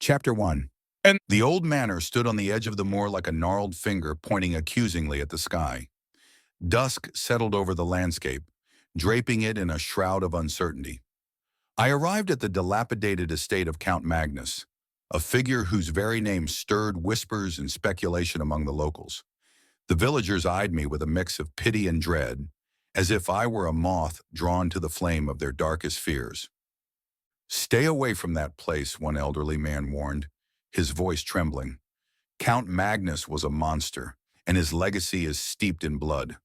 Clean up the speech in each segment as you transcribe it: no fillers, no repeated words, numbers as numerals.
Chapter 1. And the old manor stood on the edge of the moor like a gnarled finger pointing accusingly at the sky. Dusk settled over the landscape, draping it in a shroud of uncertainty. I arrived at the dilapidated estate of Count Magnus, a figure whose very name stirred whispers and speculation among the locals. The villagers eyed me with a mix of pity and dread, as if I were a moth drawn to the flame of their darkest fears. "Stay away from that place," one elderly man warned, his voice trembling. "Count Magnus was a monster, and his legacy is steeped in blood."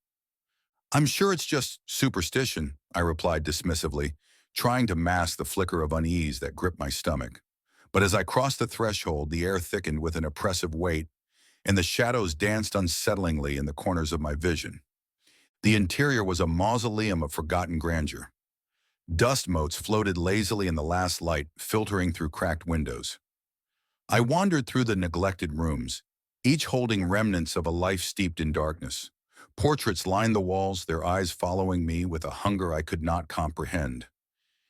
"I'm sure it's just superstition," I replied dismissively, trying to mask the flicker of unease that gripped my stomach. But as I crossed the threshold, the air thickened with an oppressive weight, and the shadows danced unsettlingly in the corners of my vision. The interior was a mausoleum of forgotten grandeur. Dust motes floated lazily in the last light, filtering through cracked windows. I wandered through the neglected rooms, each holding remnants of a life steeped in darkness. Portraits lined the walls, their eyes following me with a hunger I could not comprehend.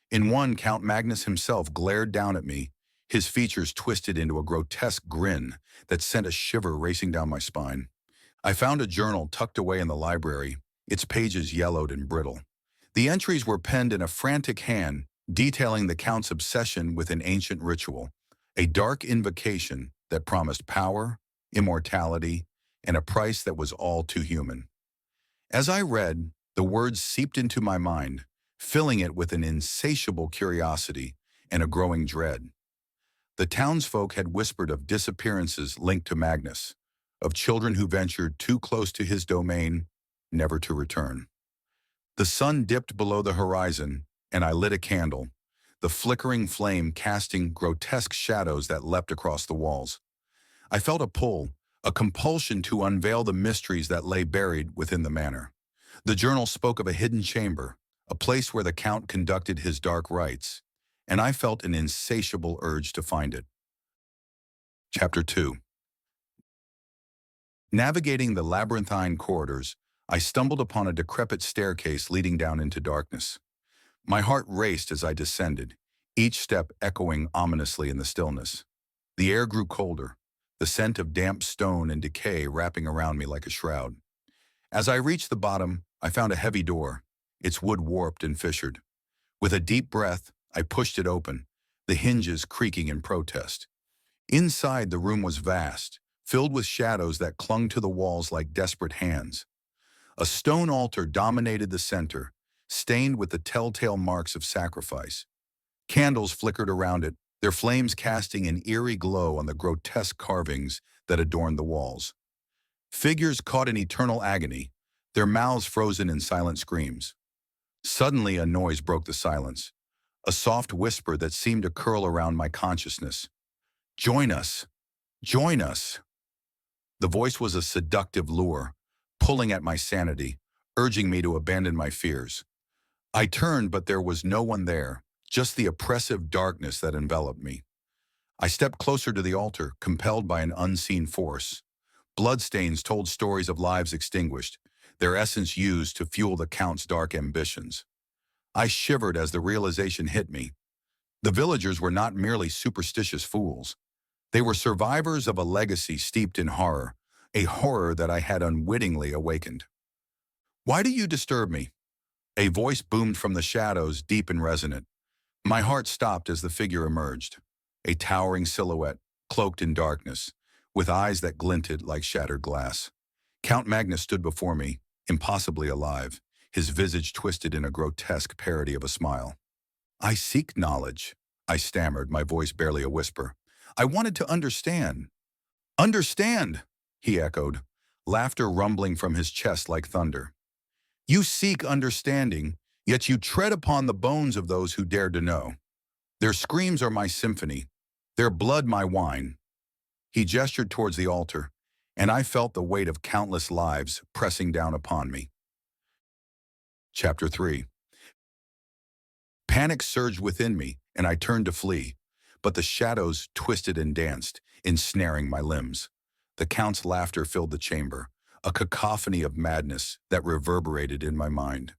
In one, Count Magnus himself glared down at me, his features twisted into a grotesque grin that sent a shiver racing down my spine. I found a journal tucked away in the library, its pages yellowed and brittle. The entries were penned in a frantic hand, detailing the Count's obsession with an ancient ritual, a dark invocation that promised power, immortality, and a price that was all too human. As I read, the words seeped into my mind, filling it with an insatiable curiosity and a growing dread. The townsfolk had whispered of disappearances linked to Magnus, of children who ventured too close to his domain, never to return. The sun dipped below the horizon, and I lit a candle, the flickering flame casting grotesque shadows that leapt across the walls. I felt a pull, a compulsion to unveil the mysteries that lay buried within the manor. The journal spoke of a hidden chamber, a place where the Count conducted his dark rites, and I felt an insatiable urge to find it. Chapter 2. Navigating the labyrinthine corridors, I stumbled upon a decrepit staircase leading down into darkness. My heart raced as I descended, each step echoing ominously in the stillness. The air grew colder, the scent of damp stone and decay wrapping around me like a shroud. As I reached the bottom, I found a heavy door, its wood warped and fissured. With a deep breath, I pushed it open, the hinges creaking in protest. Inside, the room was vast, filled with shadows that clung to the walls like desperate hands. A stone altar dominated the center, stained with the telltale marks of sacrifice. Candles flickered around it, their flames casting an eerie glow on the grotesque carvings that adorned the walls. Figures caught in eternal agony, their mouths frozen in silent screams. Suddenly, a noise broke the silence, a soft whisper that seemed to curl around my consciousness. "Join us! Join us!" The voice was a seductive lure, pulling at my sanity, urging me to abandon my fears. I turned, but there was no one there, just the oppressive darkness that enveloped me. I stepped closer to the altar, compelled by an unseen force. Bloodstains told stories of lives extinguished, their essence used to fuel the Count's dark ambitions. I shivered as the realization hit me. The villagers were not merely superstitious fools. They were survivors of a legacy steeped in horror, a horror that I had unwittingly awakened. "Why do you disturb me?" A voice boomed from the shadows, deep and resonant. My heart stopped as the figure emerged, a towering silhouette, cloaked in darkness, with eyes that glinted like shattered glass. Count Magnus stood before me, impossibly alive, his visage twisted in a grotesque parody of a smile. "I seek knowledge," I stammered, my voice barely a whisper. "I wanted to understand." "Understand!" he echoed, laughter rumbling from his chest like thunder. "You seek understanding, yet you tread upon the bones of those who dared to know. Their screams are my symphony, their blood my wine." He gestured towards the altar, and I felt the weight of countless lives pressing down upon me. Chapter 3. Panic surged within me, and I turned to flee, but the shadows twisted and danced, ensnaring my limbs. The Count's laughter filled the chamber, a cacophony of madness that reverberated in my mind.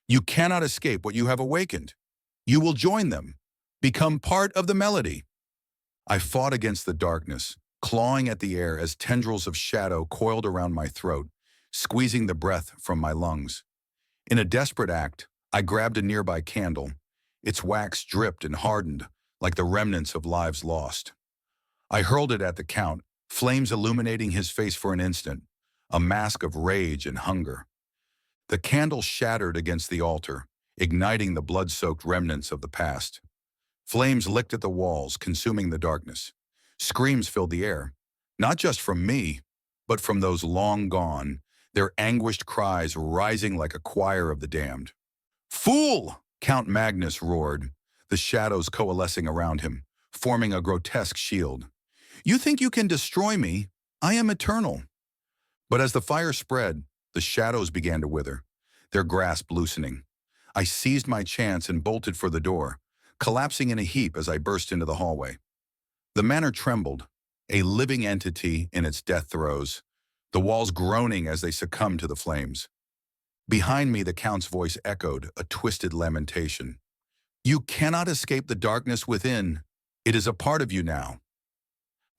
"You cannot escape what you have awakened. You will join them, become part of the melody." I fought against the darkness, clawing at the air as tendrils of shadow coiled around my throat, squeezing the breath from my lungs. In a desperate act, I grabbed a nearby candle. Its wax dripped and hardened, like the remnants of lives lost. I hurled it at the Count, flames illuminating his face for an instant, a mask of rage and hunger. The candle shattered against the altar, igniting the blood-soaked remnants of the past. Flames licked at the walls, consuming the darkness. Screams filled the air, not just from me, but from those long gone, their anguished cries rising like a choir of the damned. "Fool!" Count Magnus roared, the shadows coalescing around him, forming a grotesque shield. "You think you can destroy me? I am eternal." But as the fire spread, the shadows began to wither, their grasp loosening. I seized my chance and bolted for the door, collapsing in a heap as I burst into the hallway. The manor trembled, a living entity in its death throes, the walls groaning as they succumbed to the flames. Behind me, the Count's voice echoed, a twisted lamentation. "You cannot escape the darkness within. It is a part of you now."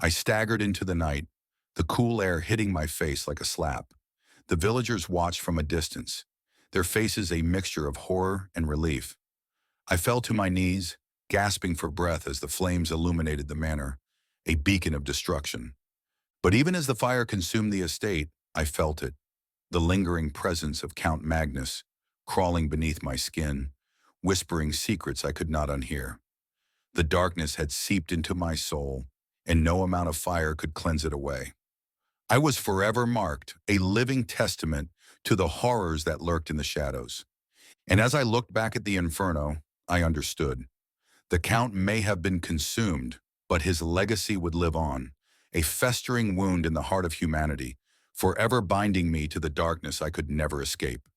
I staggered into the night, the cool air hitting my face like a slap. The villagers watched from a distance, their faces a mixture of horror and relief. I fell to my knees, gasping for breath as the flames illuminated the manor, a beacon of destruction. But even as the fire consumed the estate, I felt it, the lingering presence of Count Magnus, crawling beneath my skin, whispering secrets I could not unhear. The darkness had seeped into my soul, and no amount of fire could cleanse it away. I was forever marked, a living testament to the horrors that lurked in the shadows. And as I looked back at the inferno, I understood. The Count may have been consumed, but his legacy would live on, a festering wound in the heart of humanity, forever binding me to the darkness I could never escape.